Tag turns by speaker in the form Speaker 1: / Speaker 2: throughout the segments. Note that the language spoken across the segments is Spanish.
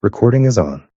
Speaker 1: Recording is on.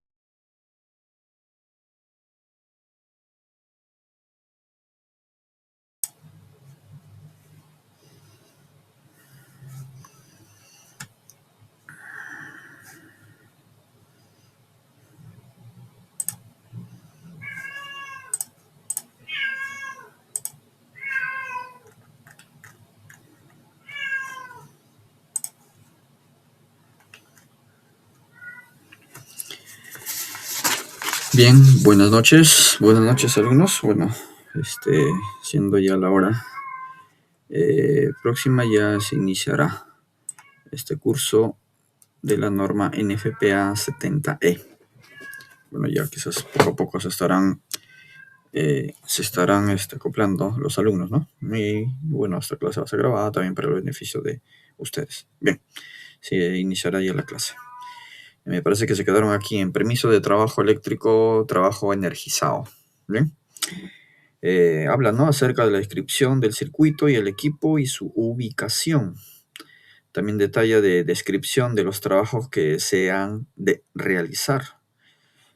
Speaker 2: Bien, buenas noches alumnos. Bueno, siendo ya la hora próxima, ya se iniciará este curso de la norma NFPA 70E. Bueno, ya quizás poco a poco se estarán acoplando los alumnos, ¿no? Y bueno, esta clase va a ser grabada también para el beneficio de ustedes. Bien, se iniciará ya la clase. Me parece que se quedaron aquí en permiso de trabajo eléctrico, trabajo energizado. Bien. Habla, ¿no?, acerca de la descripción del circuito y el equipo y su ubicación. También detalla de descripción de los trabajos que se han de realizar.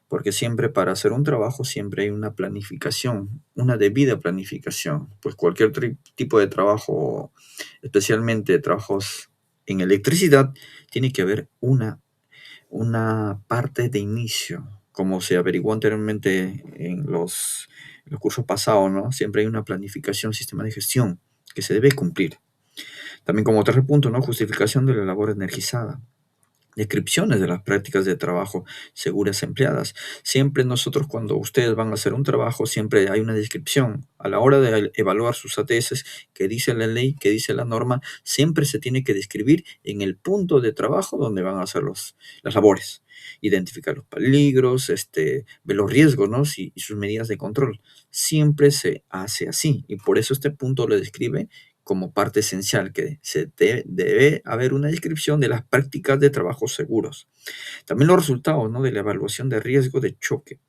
Speaker 2: Porque siempre para hacer un trabajo siempre hay una planificación, una debida planificación. Pues cualquier tipo de trabajo, especialmente trabajos en electricidad, tiene que haber una parte de inicio, como se averiguó anteriormente en los cursos pasados, ¿no? Siempre hay una planificación, sistema de gestión que se debe cumplir. También como tercer punto, ¿no?, justificación de la labor energizada. Descripciones de las prácticas de trabajo seguras empleadas. Siempre nosotros, cuando ustedes van a hacer un trabajo, siempre hay una descripción. A la hora de evaluar sus ATS, que dice la ley, que dice la norma, siempre se tiene que describir en el punto de trabajo donde van a hacer las labores. Identificar los peligros, ver los riesgos, ¿no?, y sus medidas de control. Siempre se hace así, y por eso este punto lo describe como parte esencial, que debe haber una descripción de las prácticas de trabajo seguros. También los resultados, ¿no?, de la evaluación de riesgo de choque,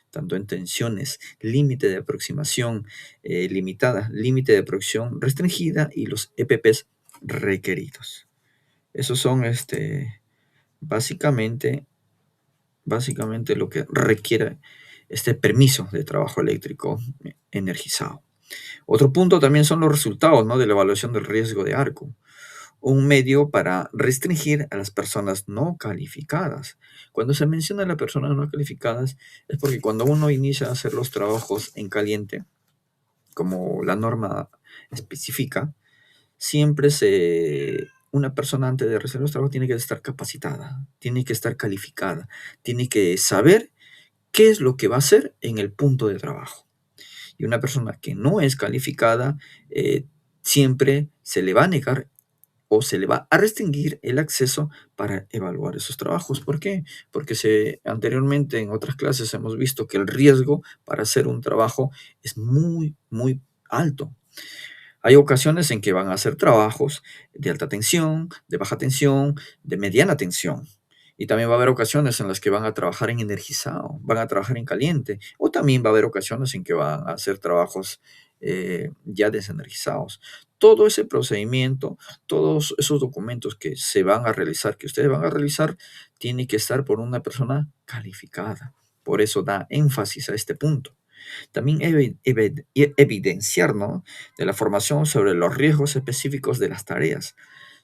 Speaker 2: tanto en tensiones, límite de aproximación limitada, límite de aproximación restringida y los EPPs requeridos. Esos son básicamente lo que requiere este permiso de trabajo eléctrico energizado. Otro punto también son los resultados, ¿no?, de la evaluación del riesgo de arco, un medio para restringir a las personas no calificadas. Cuando se menciona a las personas no calificadas es porque cuando uno inicia a hacer los trabajos en caliente, como la norma especifica, siempre una persona antes de realizar los trabajos tiene que estar capacitada, tiene que estar calificada, tiene que saber qué es lo que va a hacer en el punto de trabajo. Y una persona que no es calificada, siempre se le va a negar o se le va a restringir el acceso para evaluar esos trabajos. ¿Por qué? Porque anteriormente en otras clases hemos visto que el riesgo para hacer un trabajo es muy, muy alto. Hay ocasiones en que van a hacer trabajos de alta tensión, de baja tensión, de mediana tensión. Y también va a haber ocasiones en las que van a trabajar en energizado, van a trabajar en caliente. O también va a haber ocasiones en que van a hacer trabajos ya desenergizados. Todo ese procedimiento, todos esos documentos que se van a realizar, que ustedes van a realizar, tiene que estar por una persona calificada. Por eso da énfasis a este punto. También evidenciar, ¿no?, de la formación sobre los riesgos específicos de las tareas.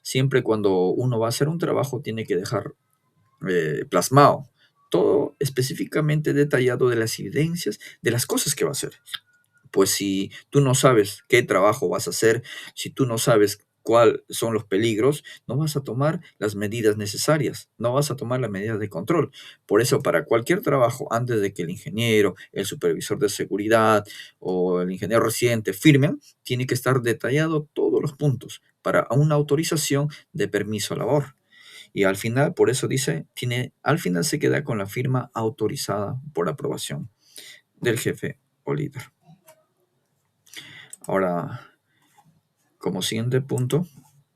Speaker 2: Siempre cuando uno va a hacer un trabajo tiene que dejar plasmado todo específicamente detallado de las evidencias, de las cosas que va a hacer. Pues si tú no sabes qué trabajo vas a hacer, si tú no sabes cuáles son los peligros, no vas a tomar las medidas necesarias, no vas a tomar las medidas de control. Por eso, para cualquier trabajo, antes de que el ingeniero, el supervisor de seguridad o el ingeniero residente firmen, tiene que estar detallado todos los puntos para una autorización de permiso a labor. Y al final, por eso dice, al final se queda con la firma autorizada por aprobación del jefe o líder. Ahora, como siguiente punto,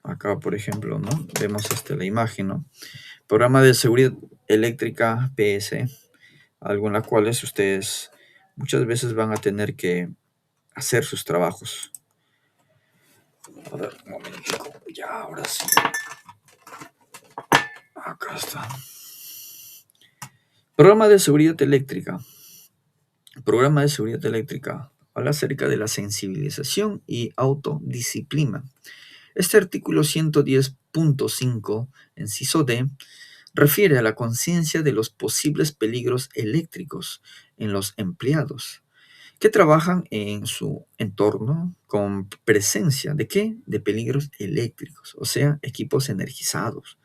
Speaker 2: acá por ejemplo, ¿no?, vemos la imagen, ¿no? Programa de seguridad eléctrica PS, algo en la cual ustedes muchas veces van a tener que hacer sus trabajos. A ver, un momentico, ya, ahora sí. Acá está. Programa de seguridad eléctrica. Programa de seguridad eléctrica habla acerca de la sensibilización y autodisciplina. Este artículo 110.5, inciso D, refiere a la conciencia de los posibles peligros eléctricos en los empleados que trabajan en su entorno con presencia de qué? De peligros eléctricos, o sea, equipos energizados,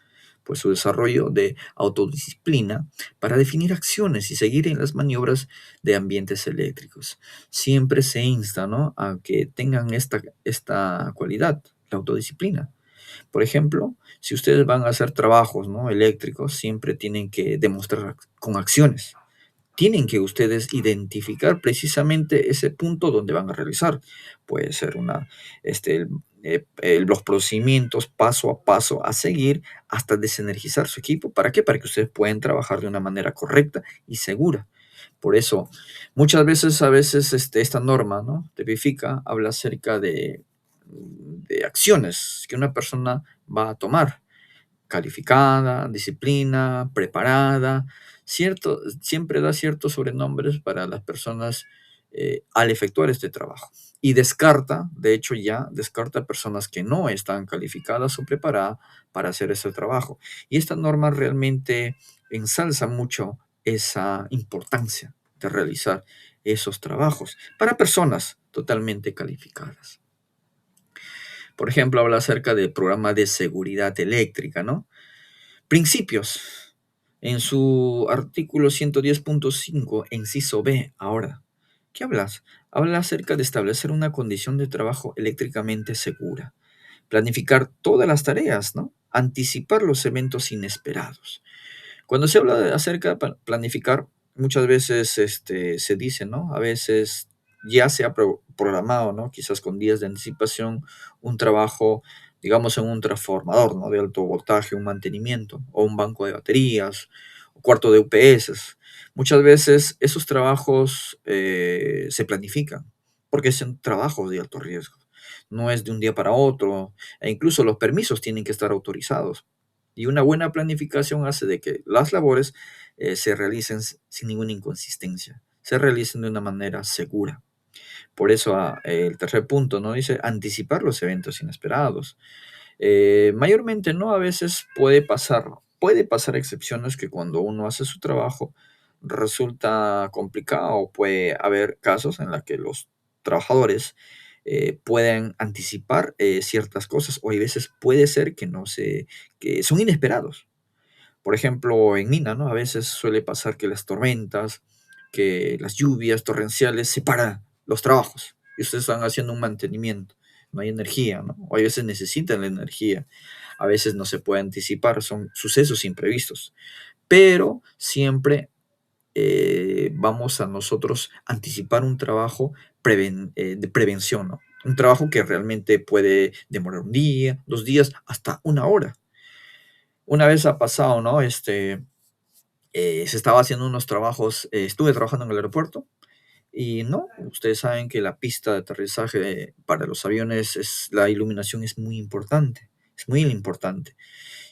Speaker 2: pues su desarrollo de autodisciplina para definir acciones y seguir en las maniobras de ambientes eléctricos. Siempre se insta, ¿no?, a que tengan esta cualidad, la autodisciplina. Por ejemplo, si ustedes van a hacer trabajos, ¿no?, eléctricos, siempre tienen que demostrar con acciones. Tienen que ustedes identificar precisamente ese punto donde van a realizar. Puede ser los procedimientos paso a paso a seguir hasta desenergizar su equipo. ¿Para qué? Para que ustedes puedan trabajar de una manera correcta y segura. Por eso, a veces esta norma, ¿no?, tipifica, habla acerca de acciones que una persona va a tomar calificada, disciplina, preparada, siempre da ciertos sobrenombres para las personas al efectuar este trabajo. Y descarta, de hecho ya descarta personas que no están calificadas o preparadas para hacer ese trabajo. Y esta norma realmente ensalza mucho esa importancia de realizar esos trabajos para personas totalmente calificadas. Por ejemplo, habla acerca del programa de seguridad eléctrica, ¿no? Principios. En su artículo 110.5, inciso B, ahora, ¿qué hablas? Habla acerca de establecer una condición de trabajo eléctricamente segura, planificar todas las tareas, ¿no? Anticipar los eventos inesperados. Cuando se habla acerca de planificar, muchas veces se dice, ¿no? A veces ya se ha programado, ¿no? Quizás con días de anticipación, un trabajo, digamos, en un transformador, ¿no?, de alto voltaje, un mantenimiento, o un banco de baterías, o cuarto de UPS. Muchas veces esos trabajos se planifican, porque son trabajos de alto riesgo. No es de un día para otro, e incluso los permisos tienen que estar autorizados. Y una buena planificación hace de que las labores se realicen sin ninguna inconsistencia, se realicen de una manera segura. Por eso el tercer punto, ¿no?, dice anticipar los eventos inesperados. Mayormente, ¿no? A veces puede pasar excepciones que cuando uno hace su trabajo resulta complicado. Puede haber casos en los que los trabajadores pueden anticipar ciertas cosas, o hay veces puede ser que son inesperados. Por ejemplo, en mina, ¿no? A veces suele pasar que las tormentas, que las lluvias torrenciales separan los trabajos y ustedes están haciendo un mantenimiento. No hay energía, ¿no? O a veces necesitan la energía. A veces no se puede anticipar, son sucesos imprevistos. Pero siempre vamos a nosotros anticipar un trabajo de prevención, ¿no? Un trabajo que realmente puede demorar un día, 2 días, hasta una hora. Una vez ha pasado, ¿no? Se estaba haciendo unos trabajos, estuve trabajando en el aeropuerto y no, ustedes saben que la pista de aterrizaje para los aviones, la iluminación es muy importante, es muy importante.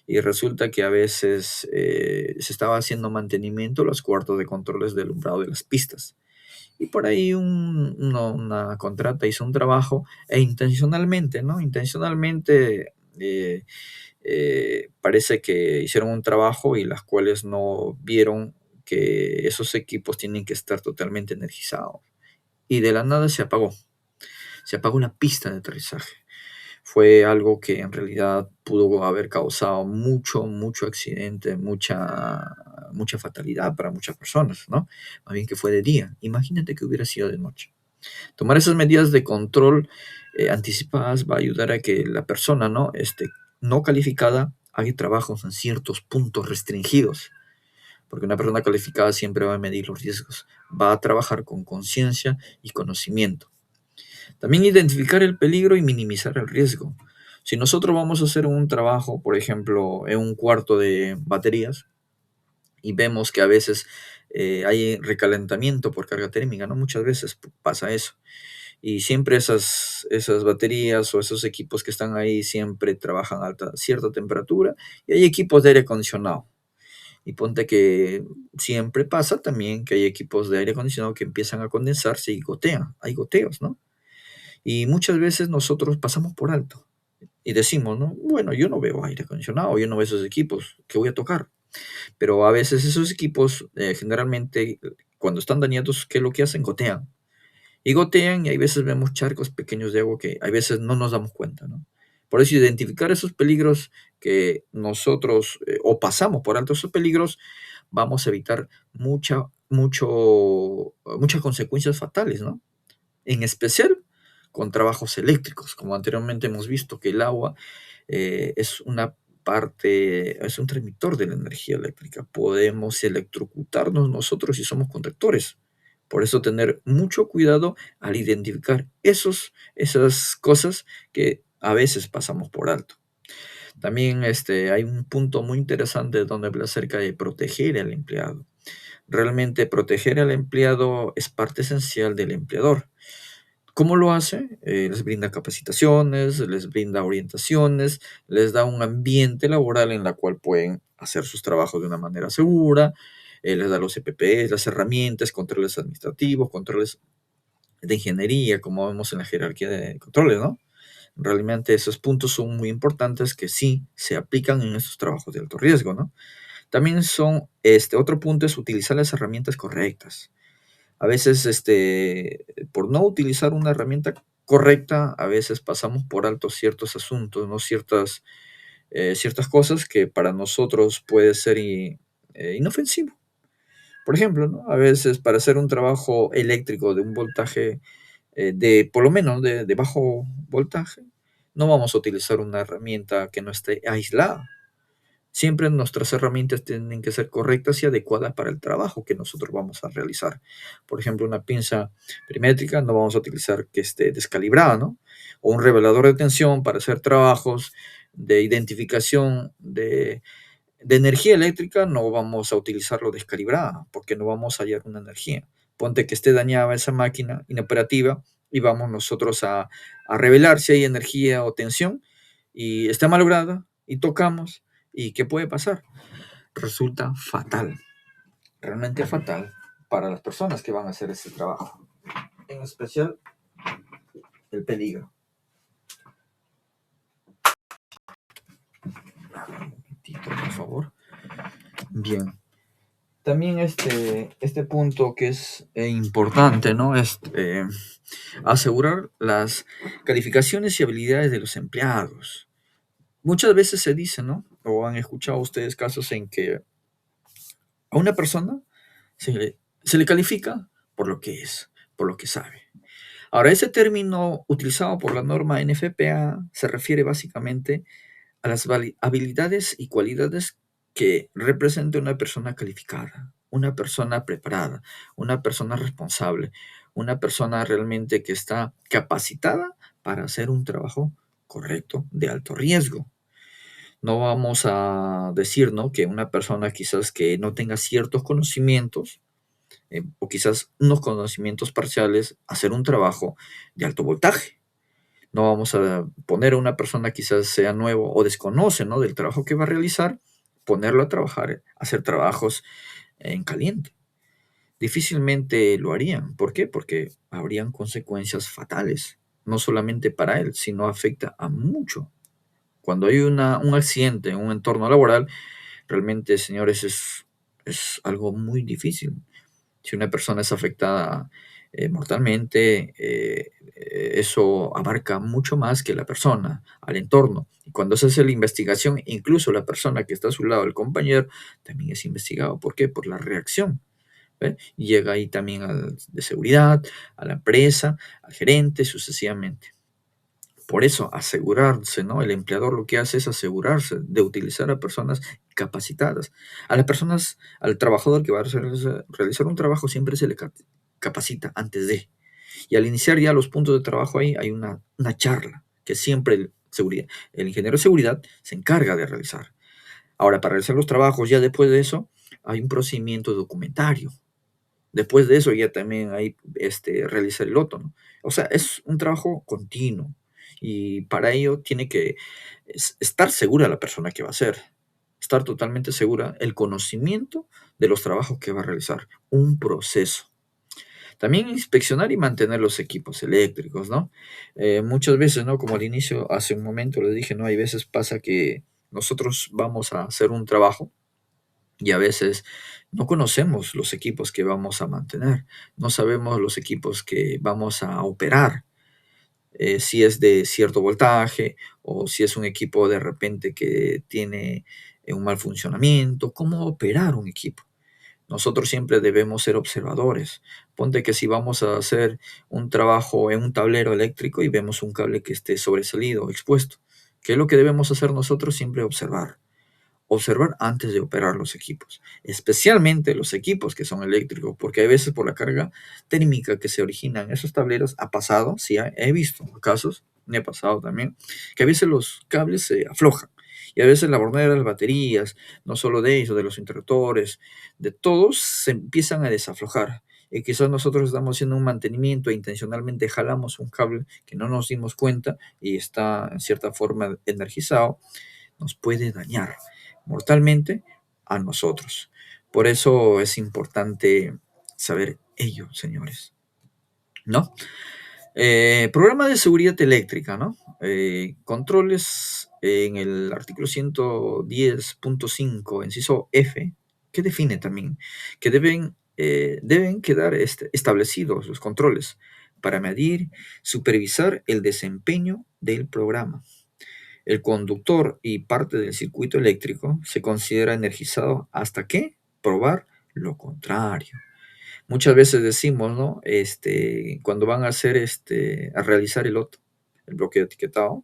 Speaker 2: Y resulta que a veces se estaba haciendo mantenimiento los cuartos de controles de alumbrado de las pistas. Y por ahí una contrata hizo un trabajo e intencionalmente, ¿no? Intencionalmente parece que hicieron un trabajo y las cuales no vieron que esos equipos tienen que estar totalmente energizados. Y de la nada se apagó la pista de aterrizaje. Fue algo que en realidad pudo haber causado mucho accidente, mucha fatalidad para muchas personas, ¿no? Más bien que fue de día. Imagínate que hubiera sido de noche. Tomar esas medidas de control anticipadas va a ayudar a que la persona, ¿no? No calificada haga trabajos en ciertos puntos restringidos, porque una persona calificada siempre va a medir los riesgos, va a trabajar con conciencia y conocimiento. También identificar el peligro y minimizar el riesgo. Si nosotros vamos a hacer un trabajo, por ejemplo, en un cuarto de baterías, y vemos que a veces hay recalentamiento por carga térmica, ¿no? Muchas veces pasa eso. Y siempre esas baterías o esos equipos que están ahí siempre trabajan a cierta temperatura, y hay equipos de aire acondicionado. Y ponte que siempre pasa también que hay equipos de aire acondicionado que empiezan a condensarse y gotean, hay goteos, ¿no? Y muchas veces nosotros pasamos por alto y decimos, ¿no? Bueno, yo no veo aire acondicionado, yo no veo esos equipos, ¿qué voy a tocar? Pero a veces esos equipos, generalmente, cuando están dañados, ¿qué es lo que hacen? Gotean. Y gotean y hay veces vemos charcos pequeños de agua que hay veces no nos damos cuenta, ¿no? Por eso identificar esos peligros que nosotros o pasamos por alto esos peligros, vamos a evitar muchas consecuencias fatales, ¿no? En especial con trabajos eléctricos, como anteriormente hemos visto que el agua es una parte, es un transmisor de la energía eléctrica. Podemos electrocutarnos nosotros si somos conductores. Por eso tener mucho cuidado al identificar esas cosas que a veces pasamos por alto. También hay un punto muy interesante donde habla acerca de proteger al empleado. Realmente proteger al empleado es parte esencial del empleador. ¿Cómo lo hace? Les brinda capacitaciones, les brinda orientaciones, les da un ambiente laboral en la cual pueden hacer sus trabajos de una manera segura, les da los EPPs, las herramientas, controles administrativos, controles de ingeniería, como vemos en la jerarquía de controles, ¿no? Realmente esos puntos son muy importantes que sí se aplican en estos trabajos de alto riesgo, ¿no? También otro punto es utilizar las herramientas correctas. A veces, por no utilizar una herramienta correcta, a veces pasamos por alto ciertos asuntos, ¿no? Ciertas cosas que para nosotros puede ser inofensivo. Por ejemplo, ¿no? A veces para hacer un trabajo eléctrico de un voltaje, por lo menos de bajo voltaje, no vamos a utilizar una herramienta que no esté aislada. Siempre nuestras herramientas tienen que ser correctas y adecuadas para el trabajo que nosotros vamos a realizar. Por ejemplo, una pinza perimétrica no vamos a utilizar que esté descalibrada, ¿no? O un revelador de tensión para hacer trabajos de identificación de energía eléctrica, no vamos a utilizarlo descalibrada porque no vamos a hallar una energía. Ponte que esté dañada esa máquina inoperativa y vamos nosotros a revelar si hay energía o tensión y está malograda y tocamos. ¿Y qué puede pasar? Resulta fatal, realmente fatal para las personas que van a hacer ese trabajo. En especial, el peligro. Un momentito, por favor. Bien. También este punto que es importante, ¿no? Es asegurar las calificaciones y habilidades de los empleados. Muchas veces se dice, ¿no? O han escuchado ustedes casos en que a una persona se le califica por lo que es, por lo que sabe. Ahora, ese término utilizado por la norma NFPA se refiere básicamente a las habilidades y cualidades que representa una persona calificada, una persona preparada, una persona responsable, una persona realmente que está capacitada para hacer un trabajo correcto de alto riesgo. No vamos a decir, ¿no?, que una persona quizás que no tenga ciertos conocimientos o quizás unos conocimientos parciales, hacer un trabajo de alto voltaje. No vamos a poner a una persona quizás sea nuevo o desconoce, ¿no?, del trabajo que va a realizar, ponerlo a trabajar, hacer trabajos en caliente. Difícilmente lo harían. ¿Por qué? Porque habrían consecuencias fatales, no solamente para él, sino afecta a mucho. Cuando hay un accidente en un entorno laboral, realmente, señores, es algo muy difícil. Si una persona es afectada mortalmente, eso abarca mucho más que la persona, al entorno. Y cuando se hace la investigación, incluso la persona que está a su lado, el compañero, también es investigado. ¿Por qué? Por la reacción. ¿Ve? Y llega ahí también al de seguridad, a la empresa, al gerente, sucesivamente. Por eso, asegurarse, ¿no? El empleador lo que hace es asegurarse de utilizar a personas capacitadas. A las personas, al trabajador que va a realizar un trabajo, siempre se le capacita antes de. Y al iniciar ya los puntos de trabajo ahí, hay una charla que siempre el ingeniero de seguridad se encarga de realizar. Ahora, para realizar los trabajos, ya después de eso, hay un procedimiento documentario. Después de eso ya también hay realizar el loto, ¿no? O sea, es un trabajo continuo y para ello tiene que estar segura la persona que va a hacer. estar totalmente segura el conocimiento de los trabajos que va a realizar, un proceso. También inspeccionar y mantener los equipos eléctricos, ¿no? Muchas veces, ¿no? Como al inicio, hace un momento les dije, ¿no? Hay veces pasa que nosotros vamos a hacer un trabajo y a veces no conocemos los equipos que vamos a mantener, no sabemos los equipos que vamos a operar, si es de cierto voltaje o si es un equipo de repente que tiene un mal funcionamiento, cómo operar un equipo. Nosotros siempre debemos ser observadores. Ponte que si vamos a hacer un trabajo en un tablero eléctrico y vemos un cable que esté sobresalido o expuesto, ¿qué es lo que debemos hacer nosotros? Siempre observar. Observar antes de operar los equipos, especialmente los equipos que son eléctricos, porque a veces por la carga térmica que se origina en esos tableros ha pasado, sí, he visto casos, me ha pasado también, que a veces los cables se aflojan y a veces la bornera de las baterías, no solo de ellos, de los interruptores, de todos se empiezan a desaflojar. Y quizás nosotros estamos haciendo un mantenimiento e intencionalmente jalamos un cable que no nos dimos cuenta y está en cierta forma energizado, nos puede dañar mortalmente a nosotros. Por eso es importante saber ello, señores, ¿no? Programa de seguridad eléctrica, ¿no? Controles en el artículo 110.5, inciso F, que define también que deben quedar establecidos los controles para medir, supervisar el desempeño del programa. El conductor y parte del circuito eléctrico se considera energizado hasta que probar lo contrario. Muchas veces decimos, ¿no? Cuando van a hacer, a realizar el bloqueo etiquetado,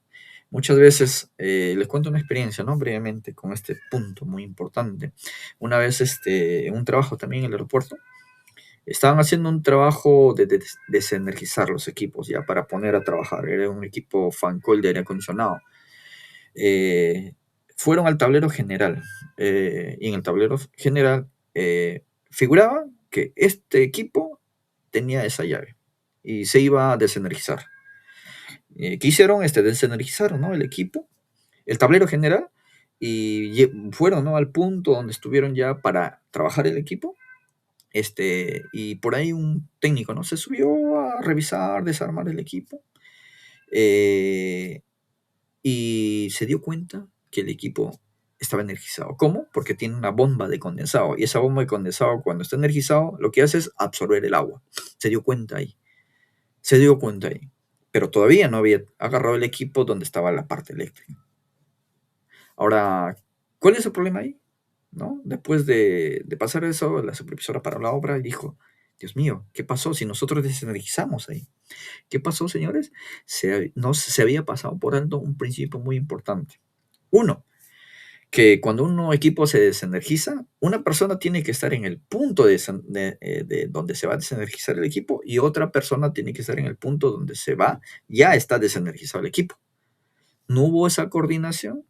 Speaker 2: muchas veces les cuento una experiencia, ¿no? Brevemente con este punto muy importante. Una vez, en un trabajo también en el aeropuerto, estaban haciendo un trabajo de desenergizar los equipos ya para poner a trabajar. Era un equipo fan coil de aire acondicionado. eh, Fueron al tablero general. Y en el tablero general figuraba que este equipo tenía esa llave y se iba a desenergizar. ¿Qué hicieron? Desenergizaron, ¿no? El equipo, el tablero general, y fueron, ¿no? Al punto donde estuvieron ya para trabajar el equipo. Y por ahí un técnico, ¿no? Se subió a revisar, desarmar el equipo. eh, y se dio cuenta que el equipo estaba energizado. ¿Cómo? Porque tiene una bomba de condensado y esa bomba de condensado cuando está energizado lo que hace es absorber el agua. Se dio cuenta ahí, se dio cuenta ahí, pero todavía no había agarrado el equipo donde estaba la parte eléctrica. Ahora, ¿cuál es el problema ahí? ¿No? Después de pasar eso, la supervisora paró la obra y dijo, Dios mío, ¿qué pasó si nosotros desenergizamos ahí? ¿Qué pasó, señores? Se había pasado por alto un principio muy importante. Uno, que cuando un equipo se desenergiza, una persona tiene que estar en el punto de donde se va a desenergizar el equipo y otra persona tiene que estar en el punto donde ya está desenergizado el equipo. No hubo esa coordinación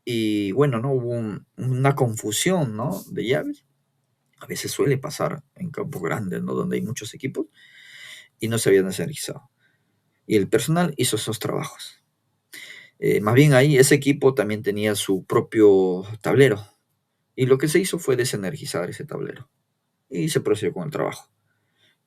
Speaker 2: y bueno, no hubo una confusión, ¿no? De llaves. A veces suele pasar en campos grandes, ¿no? Donde hay muchos equipos y no se habían desenergizado. Y el personal hizo esos trabajos. Más bien ahí ese equipo también tenía su propio tablero. Y lo que se hizo fue desenergizar ese tablero. Y se procedió con el trabajo.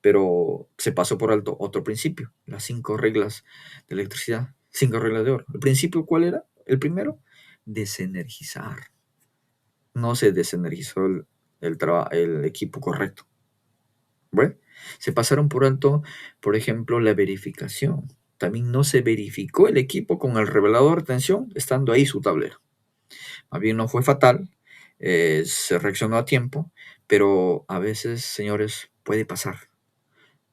Speaker 2: Pero se pasó por alto otro principio, las 5 reglas de electricidad, 5 reglas de oro. ¿El principio cuál era? El primero, desenergizar. No se desenergizó el equipo correcto. Bueno, se pasaron por alto, por ejemplo, la verificación. También no se verificó el equipo con el revelador de tensión estando ahí su tablero. Más bien no fue fatal, se reaccionó a tiempo, pero a veces, señores, puede pasar.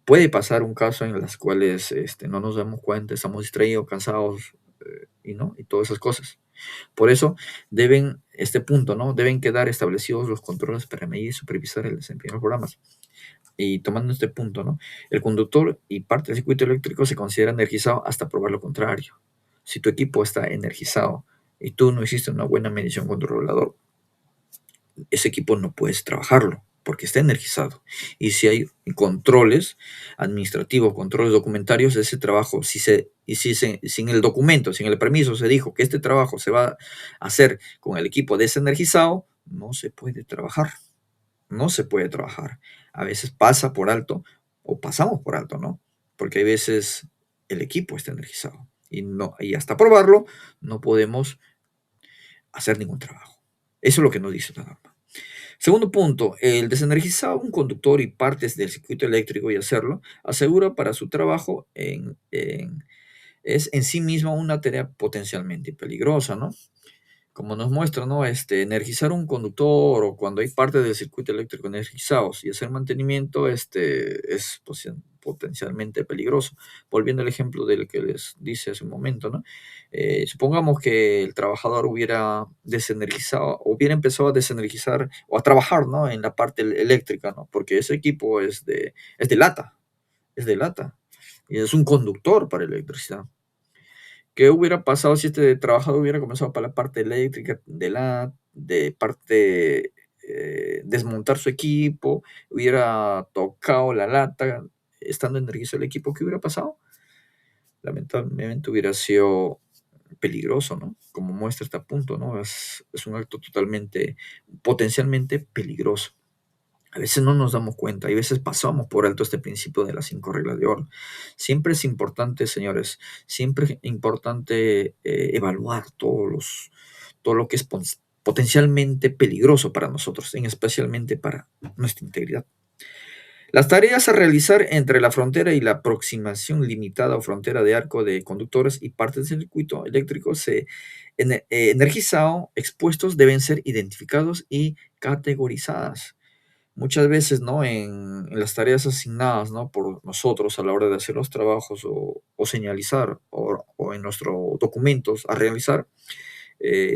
Speaker 2: Puede pasar un caso en las cuales no nos damos cuenta, estamos distraídos, cansados, y todas esas cosas. Por eso este punto, ¿no? Deben quedar establecidos los controles para medir y supervisar el desempeño de los programas. Y tomando este punto, ¿no? El conductor y parte del circuito eléctrico se considera energizado hasta probar lo contrario. Si tu equipo está energizado y tú no hiciste una buena medición con tu regulador, ese equipo no puedes trabajarlo porque está energizado. Y si hay controles administrativos, controles documentarios, ese trabajo, si se Y si en el documento, si en el permiso se dijo que este trabajo se va a hacer con el equipo desenergizado, no se puede trabajar. No se puede trabajar. A veces pasa por alto o pasamos por alto, ¿no? Porque hay veces el equipo está energizado y hasta probarlo no podemos hacer ningún trabajo. Eso es lo que nos dice la norma. Segundo punto, el desenergizar un conductor y partes del circuito eléctrico y hacerlo asegura para su trabajo es en sí misma una tarea potencialmente peligrosa, ¿no? Como nos muestra, ¿no? Energizar un conductor o cuando hay partes del circuito eléctrico energizados y hacer mantenimiento, es potencialmente peligroso. Volviendo al ejemplo del que les dice hace un momento, ¿no? Supongamos que el trabajador hubiera desenergizado, hubiera empezado a desenergizar o a trabajar, ¿no? En la parte eléctrica, ¿no? Porque ese equipo es de lata y es un conductor para electricidad. ¿Qué hubiera pasado si este trabajador hubiera comenzado para la parte eléctrica de parte, desmontar su equipo, hubiera tocado la lata, estando energizado el equipo? ¿Qué hubiera pasado? Lamentablemente hubiera sido peligroso, ¿no? Como muestra este punto, ¿no? Es un acto totalmente, potencialmente peligroso. A veces no nos damos cuenta, y a veces pasamos por alto este principio de las 5 reglas de oro. Siempre es importante, señores, siempre es importante evaluar todo lo que es potencialmente peligroso para nosotros, especialmente para nuestra integridad. Las tareas a realizar entre la frontera y la aproximación limitada o frontera de arco de conductores y partes del circuito eléctrico energizado expuestos deben ser identificados y categorizadas. Muchas veces, ¿no? En las tareas asignadas, ¿no? Por nosotros a la hora de hacer los trabajos o señalizar o en nuestros documentos a realizar,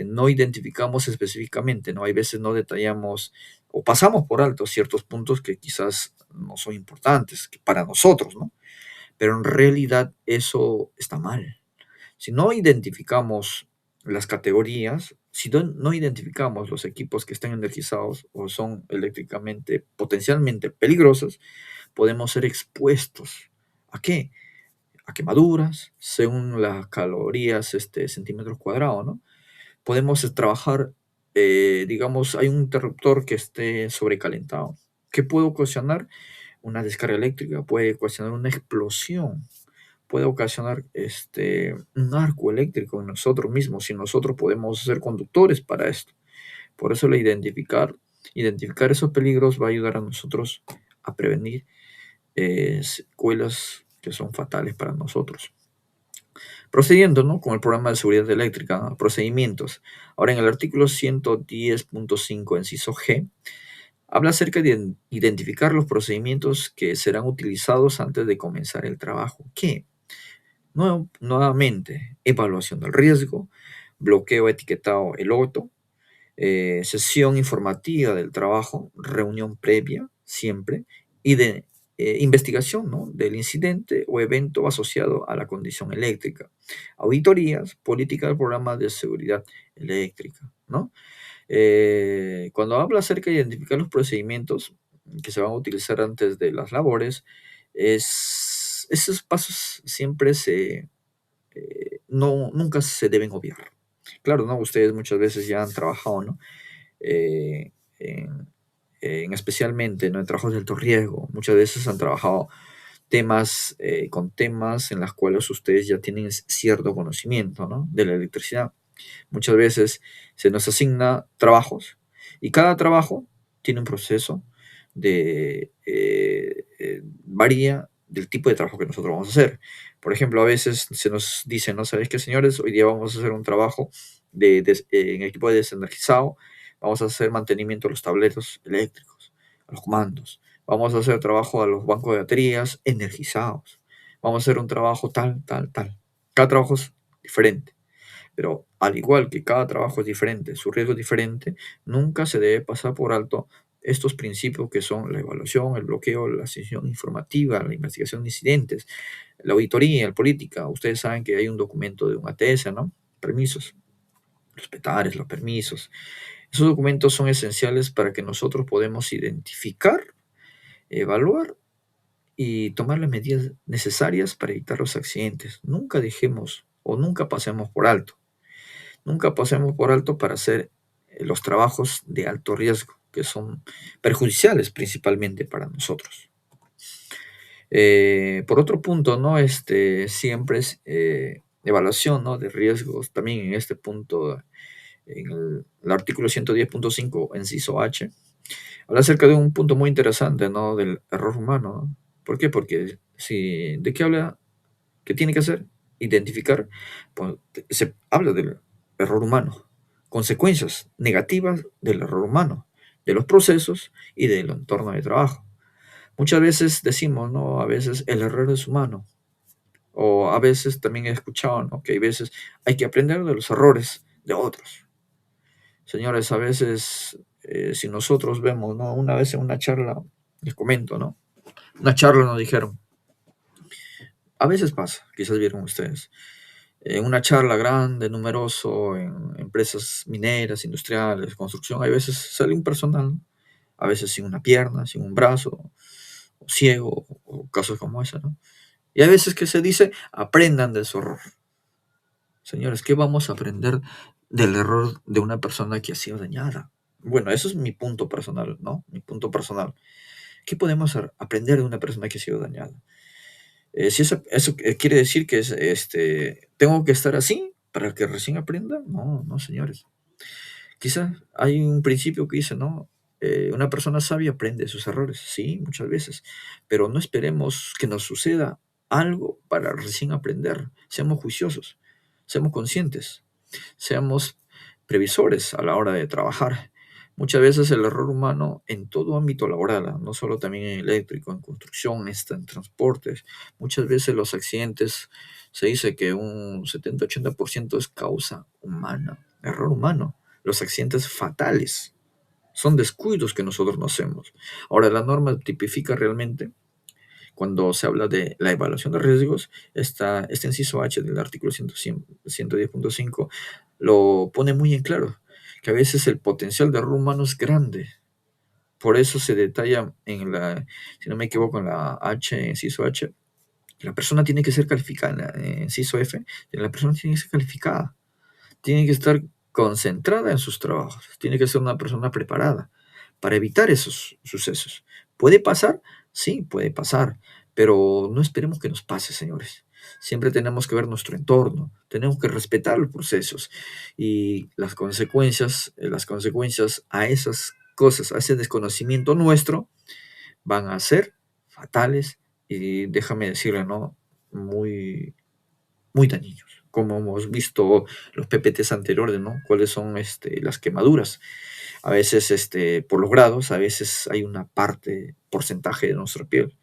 Speaker 2: no identificamos específicamente, ¿no? Hay veces no detallamos o pasamos por alto ciertos puntos que quizás no son importantes para nosotros, ¿no? Pero en realidad eso está mal. Si no identificamos las categorías, si no identificamos los equipos que están energizados o son eléctricamente potencialmente peligrosos, podemos ser expuestos. ¿A qué? A quemaduras, según las calorías, centímetros cuadrados, ¿no? Podemos trabajar, digamos, hay un interruptor que esté sobrecalentado. ¿Qué puede ocasionar? Una descarga eléctrica, puede ocasionar una explosión, puede ocasionar un arco eléctrico en nosotros mismos, si nosotros podemos ser conductores para esto. Por eso identificar esos peligros va a ayudar a nosotros a prevenir secuelas que son fatales para nosotros. Procediendo, ¿no? Con el programa de seguridad eléctrica, ¿no? Procedimientos. Ahora en el artículo 110.5, inciso G, habla acerca de identificar los procedimientos que serán utilizados antes de comenzar el trabajo. ¿Qué? Nuevamente, evaluación del riesgo, bloqueo etiquetado el otro, sesión informativa del trabajo, reunión previa, siempre, y de investigación, ¿no? Del incidente o evento asociado a la condición eléctrica, auditorías, política del programa de seguridad eléctrica, ¿no? Cuando habla acerca de identificar los procedimientos que se van a utilizar antes de las labores, esos pasos siempre nunca se deben obviar. Claro, ¿no? Ustedes muchas veces ya han trabajado, ¿no? Eh, en, especialmente, ¿no? En trabajos de alto riesgo. Muchas veces han trabajado con temas en los cuales ustedes ya tienen cierto conocimiento, ¿no? De la electricidad. Muchas veces se nos asigna trabajos y cada trabajo tiene un proceso varía del tipo de trabajo que nosotros vamos a hacer. Por ejemplo, a veces se nos dice, ¿no? ¿Sabéis qué, señores? Hoy día vamos a hacer un trabajo en equipo de desenergizado, vamos a hacer mantenimiento a los tableros eléctricos, a los comandos, vamos a hacer trabajo a los bancos de baterías energizados, vamos a hacer un trabajo tal, tal, tal. Cada trabajo es diferente. Pero al igual que cada trabajo es diferente, su riesgo es diferente, nunca se debe pasar por alto estos principios que son la evaluación, el bloqueo, la sesión informativa, la investigación de incidentes, la auditoría, la política. Ustedes saben que hay un documento de un ATS, ¿no? Permisos, los PETARES, los permisos. Esos documentos son esenciales para que nosotros podamos identificar, evaluar y tomar las medidas necesarias para evitar los accidentes. Nunca dejemos o nunca pasemos por alto. Nunca pasemos por alto para hacer los trabajos de alto riesgo, que son perjudiciales principalmente para nosotros. Por otro punto, ¿no? Siempre es evaluación, ¿no? De riesgos. También en este punto, en el artículo 110.5, inciso H, habla acerca de un punto muy interesante, ¿no? Del error humano, ¿no? ¿Por qué? Porque si, ¿de qué habla? ¿Qué tiene que hacer? Identificar, pues, se habla del error humano, consecuencias negativas del error humano, de los procesos y del entorno de trabajo. Muchas veces decimos, ¿no? A veces el error es humano, o a veces también he escuchado, ¿no? Que hay veces hay que aprender de los errores de otros. Señores, a veces, si nosotros vemos, ¿no? Una vez en una charla, les comento, ¿no? Una charla nos dijeron, a veces pasa, quizás vieron ustedes, en una charla grande, numeroso, en empresas mineras, industriales, construcción, hay veces sale un personal, ¿no? A veces sin una pierna, sin un brazo, o ciego, o casos como ese, ¿no? Y hay veces que se dice, aprendan de su error. Señores, ¿qué vamos a aprender del error de una persona que ha sido dañada? Bueno, eso es mi punto personal, ¿no? Mi punto personal. ¿Qué podemos aprender de una persona que ha sido dañada? Si eso quiere decir que tengo que estar así para que recién aprenda. No, no, señores. Quizás hay un principio que dice, ¿no? Una persona sabia aprende de sus errores, sí, muchas veces, pero no esperemos que nos suceda algo para recién aprender. Seamos juiciosos, seamos conscientes, seamos previsores a la hora de trabajar. Muchas veces el error humano en todo ámbito laboral, no solo también en eléctrico, en construcción, en transportes, muchas veces los accidentes se dice que un 70-80% es causa humana, error humano. Los accidentes fatales son descuidos que nosotros no hacemos. Ahora, la norma tipifica realmente, cuando se habla de la evaluación de riesgos, este inciso H del artículo 110.5 lo pone muy en claro, que a veces el potencial de error humano es grande. Por eso se detalla si no me equivoco, en la H, inciso H, que la persona tiene que ser calificada, en inciso F, que la persona tiene que ser calificada, tiene que estar concentrada en sus trabajos, tiene que ser una persona preparada para evitar esos sucesos. ¿Puede pasar? Sí, puede pasar, pero no esperemos que nos pase, señores. Siempre tenemos que ver nuestro entorno, tenemos que respetar los procesos y las consecuencias a esas cosas, a ese desconocimiento nuestro, van a ser fatales y déjame decirle, ¿no? Muy, muy dañinos, como hemos visto los PPTs anteriores, ¿no? Cuáles son las quemaduras. A veces por los grados, a veces hay una parte, porcentaje de nuestra piel.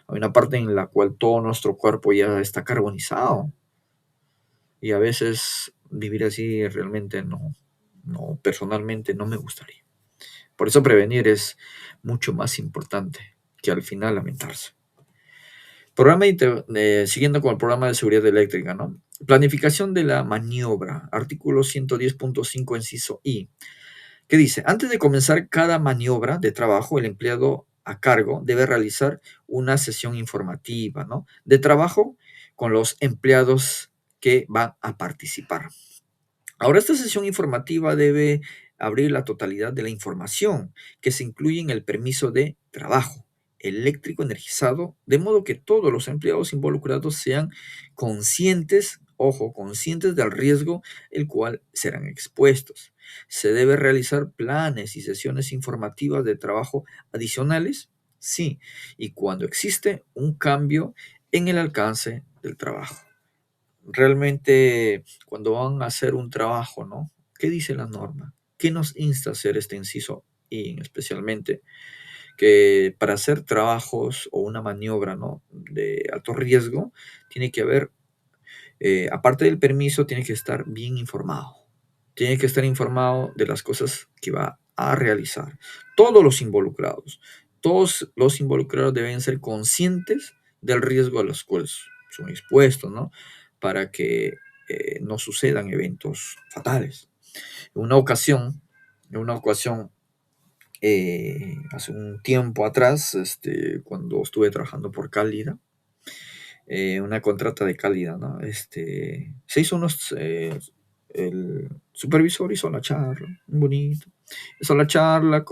Speaker 2: Hay una parte en la cual todo nuestro cuerpo ya está carbonizado. Y a veces vivir así realmente no, personalmente no me gustaría. Por eso prevenir es mucho más importante que al final lamentarse. Siguiendo con el programa de seguridad eléctrica, ¿no? Planificación de la maniobra, artículo 110.5, inciso I, que dice, antes de comenzar cada maniobra de trabajo, el empleado a cargo debe realizar una sesión informativa, ¿no? De trabajo con los empleados que van a participar. Ahora, esta sesión informativa debe abrir la totalidad de la información que se incluye en el permiso de trabajo eléctrico energizado, de modo que todos los empleados involucrados sean conscientes, ojo, conscientes del riesgo el cual serán expuestos. ¿Se debe realizar planes y sesiones informativas de trabajo adicionales? Sí, y cuando existe un cambio en el alcance del trabajo. Realmente, cuando van a hacer un trabajo, ¿no? ¿Qué dice la norma? ¿Qué nos insta a hacer este inciso? Y especialmente que para hacer trabajos o una maniobra, ¿no? De alto riesgo, tiene que haber, aparte del permiso, tiene que estar bien informado. Tiene que estar informado de las cosas que va a realizar. Todos los involucrados deben ser conscientes del riesgo a los cuales son expuestos, ¿no? Para que no sucedan eventos fatales. En una ocasión, Hace un tiempo atrás, cuando estuve trabajando por Cálida, una contrata de Cálida, ¿no? Se hizo el supervisor hizo la charla, muy bonito. Hizo la charla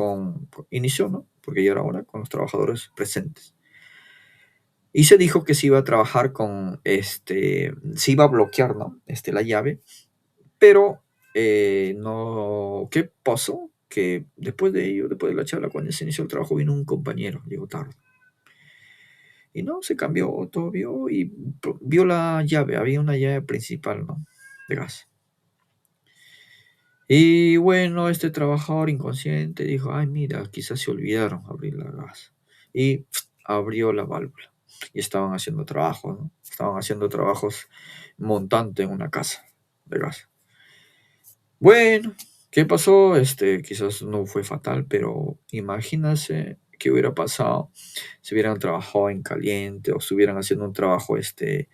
Speaker 2: inició, ¿no? Porque ya era hora, con los trabajadores presentes. Y se dijo que se iba a trabajar se iba a bloquear, ¿no? La llave, pero no, ¿qué pasó? Que después de ello, después de la charla, cuando se inició el trabajo, vino un compañero, llegó tarde. Y no, se cambió, todo vio y vio la llave, había una llave principal, ¿no? De gas. Y bueno, este trabajador inconsciente dijo, ay, mira, quizás se olvidaron abrir la gas. Y abrió la válvula. Y estaban haciendo trabajos, ¿no? Estaban haciendo trabajos montante en una casa de gas. Bueno, ¿qué pasó? Quizás no fue fatal, pero imagínase qué hubiera pasado si hubieran trabajado en caliente o estuvieran haciendo un trabajo de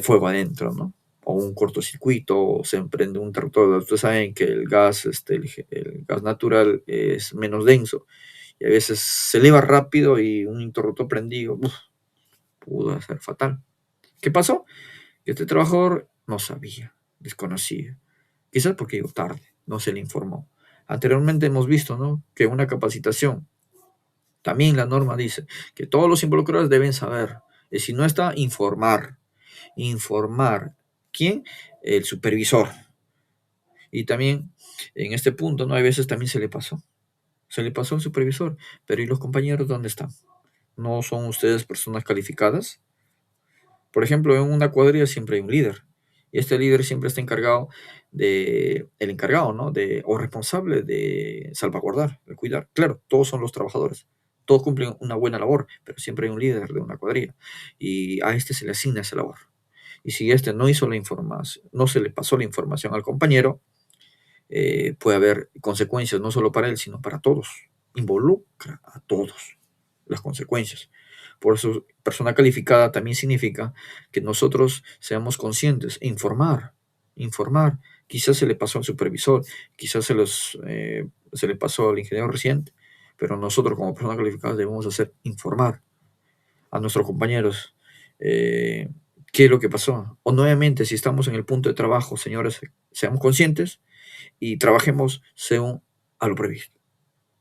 Speaker 2: fuego adentro, ¿no? O un cortocircuito, o se emprende un tractor. Ustedes saben que el gas, el gas natural es menos denso y a veces se eleva rápido y un interruptor prendido, uf, pudo ser fatal. ¿Qué pasó? Que este trabajador no sabía, desconocía. Quizás porque llegó tarde, no se le informó. Anteriormente hemos visto, ¿no? Que una capacitación, también la norma dice que todos los involucrados deben saber. Y si no está, informar. Informar. ¿Quién? El supervisor. Y también en este punto, ¿no? Hay veces también se le pasó. Se le pasó al supervisor. Pero ¿y los compañeros dónde están? ¿No son ustedes personas calificadas? Por ejemplo, en una cuadrilla siempre hay un líder. Y este líder siempre está el encargado, ¿no? O responsable de salvaguardar, de cuidar. Claro, todos son los trabajadores. Todos cumplen una buena labor, pero siempre hay un líder de una cuadrilla. Y a este se le asigna esa labor. Y si este no hizo la información, no se le pasó la información al compañero, puede haber consecuencias no solo para él, sino para todos. Involucra a todos las consecuencias. Por eso, persona calificada también significa que nosotros seamos conscientes e informar. Informar. Quizás se le pasó al supervisor, quizás se le pasó al ingeniero reciente, pero nosotros como personas calificadas debemos hacer informar a nuestros compañeros qué es lo que pasó. O nuevamente, si estamos en el punto de trabajo, señores, seamos conscientes y trabajemos según a lo previsto,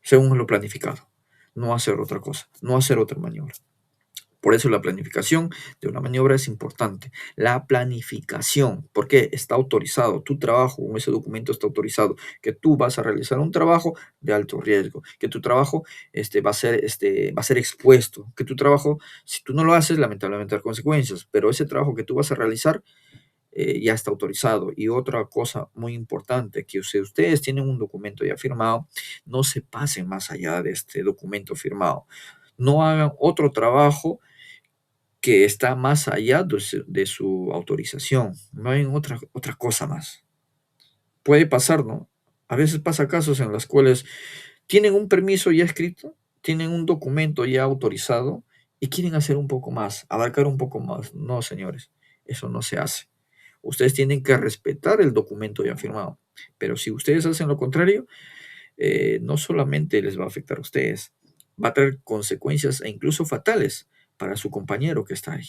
Speaker 2: según lo planificado. No hacer otra cosa, no hacer otra maniobra. Por eso la planificación de una maniobra es importante. La planificación, porque está autorizado, tu trabajo con ese documento está autorizado, que tú vas a realizar un trabajo de alto riesgo, que tu trabajo va a ser expuesto, que tu trabajo, si tú no lo haces, lamentablemente hay consecuencias, pero ese trabajo que tú vas a realizar ya está autorizado. Y otra cosa muy importante, que si ustedes tienen un documento ya firmado, no se pasen más allá de este documento firmado. No hagan otro trabajo que está más allá de su autorización. No hay otra cosa más. Puede pasar, ¿no? A veces pasa casos en los cuales tienen un permiso ya escrito, tienen un documento ya autorizado y quieren hacer un poco más, abarcar un poco más. No, señores, eso no se hace. Ustedes tienen que respetar el documento ya firmado. Pero si ustedes hacen lo contrario, no solamente les va a afectar a ustedes, va a traer consecuencias e incluso fatales para su compañero que está ahí.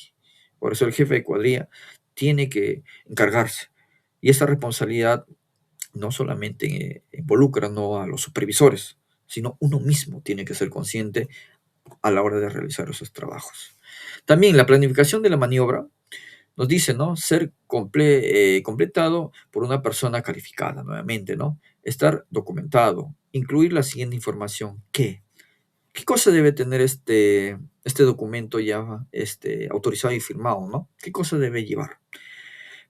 Speaker 2: Por eso el jefe de cuadrilla tiene que encargarse. Y esta responsabilidad no solamente involucra no a los supervisores, sino uno mismo tiene que ser consciente a la hora de realizar esos trabajos. También la planificación de la maniobra nos dice, ¿no? Ser completado por una persona calificada, nuevamente, ¿no? Estar documentado, incluir la siguiente información. ¿Qué cosa debe tener este documento ya autorizado y firmado, ¿no? ¿Qué cosa debe llevar?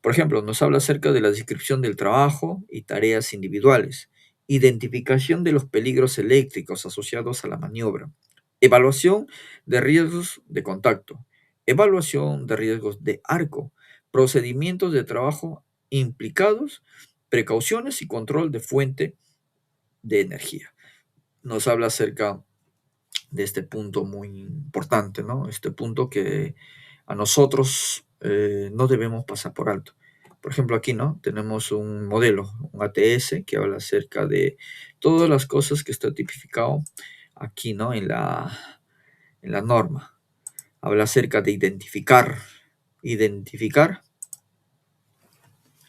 Speaker 2: Por ejemplo, nos habla acerca de la descripción del trabajo y tareas individuales, identificación de los peligros eléctricos asociados a la maniobra, evaluación de riesgos de contacto, evaluación de riesgos de arco, procedimientos de trabajo implicados, precauciones y control de fuente de energía. Nos habla acerca de este punto muy importante, ¿no? Este punto que a nosotros no debemos pasar por alto. Por ejemplo, aquí, ¿no? Tenemos un modelo, un ATS, que habla acerca de todas las cosas que está tipificado aquí, ¿no? En la norma. Habla acerca de identificar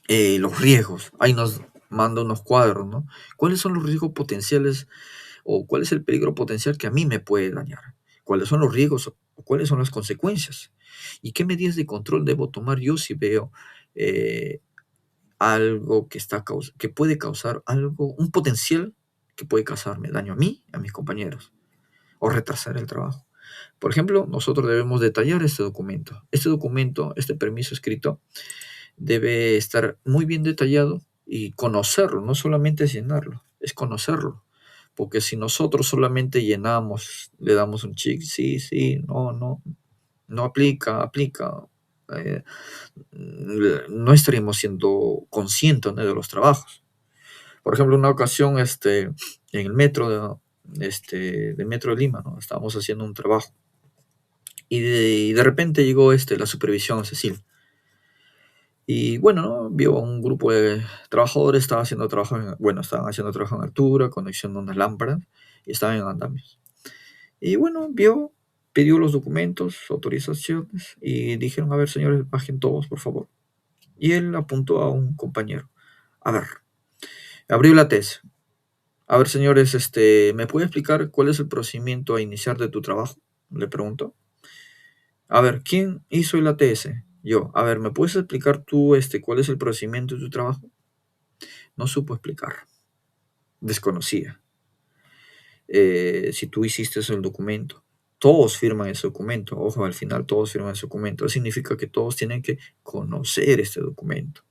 Speaker 2: los riesgos. Ahí nos manda unos cuadros, ¿no? ¿Cuáles son los riesgos potenciales o cuál es el peligro potencial que a mí me puede dañar? ¿Cuáles son los riesgos o cuáles son las consecuencias? ¿Y qué medidas de control debo tomar yo si veo eh, algo que puede causar algo, un potencial que puede causarme daño a mí, a mis compañeros, o retrasar el trabajo? Por ejemplo, nosotros debemos detallar este documento. Este documento, este permiso escrito, debe estar muy bien detallado y conocerlo, no solamente es llenarlo, es conocerlo. Porque si nosotros solamente llenamos, le damos un check, sí, sí, no, no, no aplica, aplica, eh, no estaríamos siendo conscientes, ¿no?, de los trabajos. Por ejemplo, una ocasión, en el metro de Metro de Lima, ¿no? Estábamos haciendo un trabajo y de repente llegó la supervisión, Cecil. Y bueno, ¿no? Vio a un grupo de trabajadores, estaban haciendo trabajo en altura, conexión de unas lámparas y estaban en andamios. Y bueno, pidió los documentos, autorizaciones y dijeron, a ver, señores, bajen todos, por favor. Y él apuntó a un compañero. A ver, abrió la tesis. A ver, señores, ¿me puede explicar cuál es el procedimiento a iniciar de tu trabajo? Le preguntó. A ver, ¿quién hizo el ATS? Yo. A ver, ¿me puedes explicar tú, cuál es el procedimiento de tu trabajo? No supo explicar. Desconocía. Si tú hiciste el documento, todos firman ese documento. Ojo, al final todos firman ese documento. Eso significa que todos tienen que conocer este documento.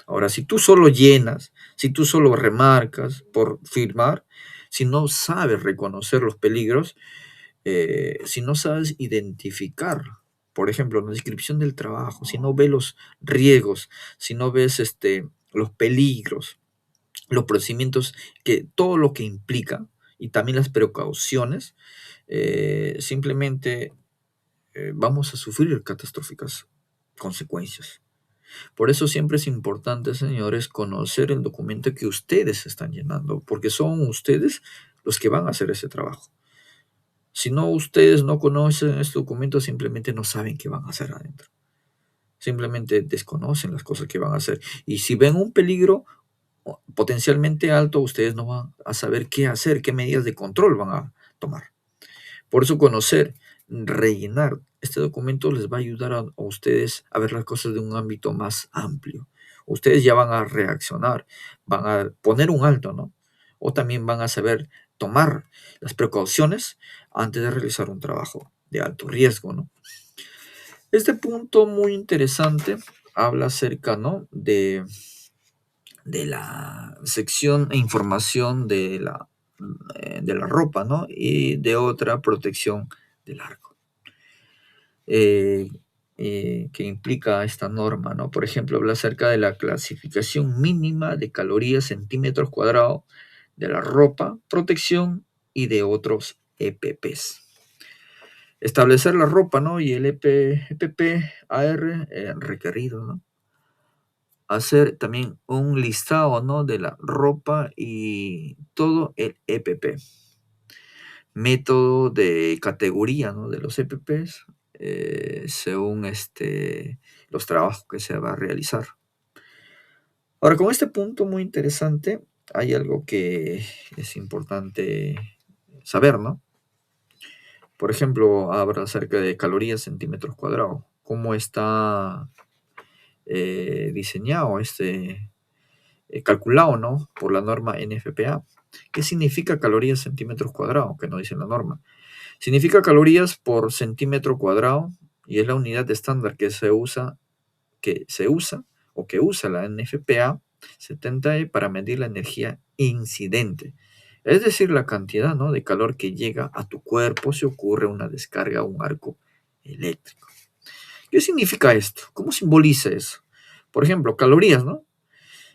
Speaker 2: Ahora, si tú solo llenas, si tú solo remarcas por firmar, si no sabes reconocer los peligros, si no sabes identificar, por ejemplo, la descripción del trabajo, si no ves los riesgos, si no ves los peligros, los procedimientos, todo lo que implica y también las precauciones, simplemente vamos a sufrir catastróficas consecuencias. Por eso siempre es importante, señores, conocer el documento que ustedes están llenando, porque son ustedes los que van a hacer ese trabajo. Si no, ustedes no conocen este documento, simplemente no saben qué van a hacer adentro. Simplemente desconocen las cosas que van a hacer. Y si ven un peligro potencialmente alto, ustedes no van a saber qué hacer, qué medidas de control van a tomar. Por eso conocer, rellenar este documento les va a ayudar a ustedes a ver las cosas de un ámbito más amplio. Ustedes ya van a reaccionar, van a poner un alto, ¿no? O también van a saber tomar las precauciones antes de realizar un trabajo de alto riesgo, ¿no? Este punto muy interesante habla acerca, ¿no?, de la sección e información de la ropa, ¿no? Y de otra protección del arco, eh, que implica esta norma, ¿no? Por ejemplo, habla acerca de la clasificación mínima de calorías centímetros cuadrados de la ropa, protección y de otros EPPs. Establecer la ropa, ¿no? Y el EPP AR requerido, ¿no? Hacer también un listado, ¿no?, de la ropa y todo el EPP. Método de categoría, ¿no?, de los EPPs según los trabajos que se va a realizar. Ahora, con este punto muy interesante, hay algo que es importante saber, ¿no? Por ejemplo, habla acerca de calorías centímetros cuadrados. ¿Cómo está diseñado calculado, ¿no?, por la norma NFPA? ¿Qué significa calorías centímetros cuadrados? Que no dice la norma. Significa calorías por centímetro cuadrado y es la unidad estándar que usa la NFPA 70E para medir la energía incidente. Es decir, la cantidad, ¿no?, de calor que llega a tu cuerpo si ocurre una descarga o un arco eléctrico. ¿Qué significa esto? ¿Cómo simboliza eso? Por ejemplo, calorías, ¿no?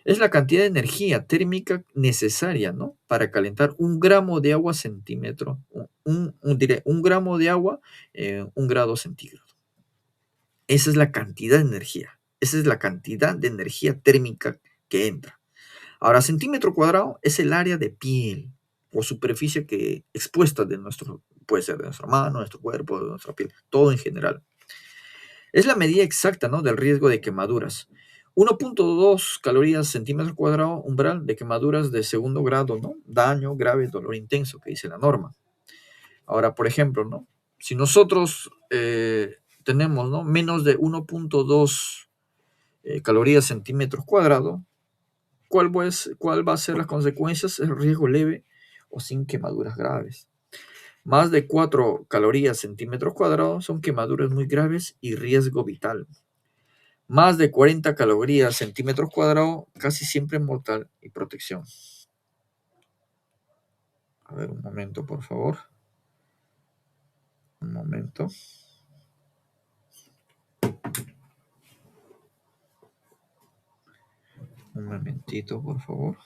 Speaker 2: Es la cantidad de energía térmica necesaria, ¿no?, para calentar 1 gramo de agua centímetro, diré, 1 gramo de agua, 1 grado centígrado. Esa es la cantidad de energía. Esa es la cantidad de energía térmica que entra. Ahora, centímetro cuadrado es el área de piel o superficie que expuesta de nuestro, puede ser de nuestra mano, nuestro cuerpo, de nuestra piel, todo en general. Es la medida exacta, ¿no?, del riesgo de quemaduras. 1.2 calorías centímetro cuadrado, umbral de quemaduras de segundo grado, ¿no? Daño grave, dolor intenso, que dice la norma. Ahora, por ejemplo, ¿no? Si nosotros tenemos, ¿no?, menos de 1.2 calorías centímetros cuadrados, ¿cuál va a ser las consecuencias? El riesgo leve o sin quemaduras graves. Más de 4 calorías centímetros cuadrados son quemaduras muy graves y riesgo vital. Más de 40 calorías centímetros cuadrados, casi siempre mortal y protección. A ver, un momento, por favor. Un momento. Un momentito, por favor.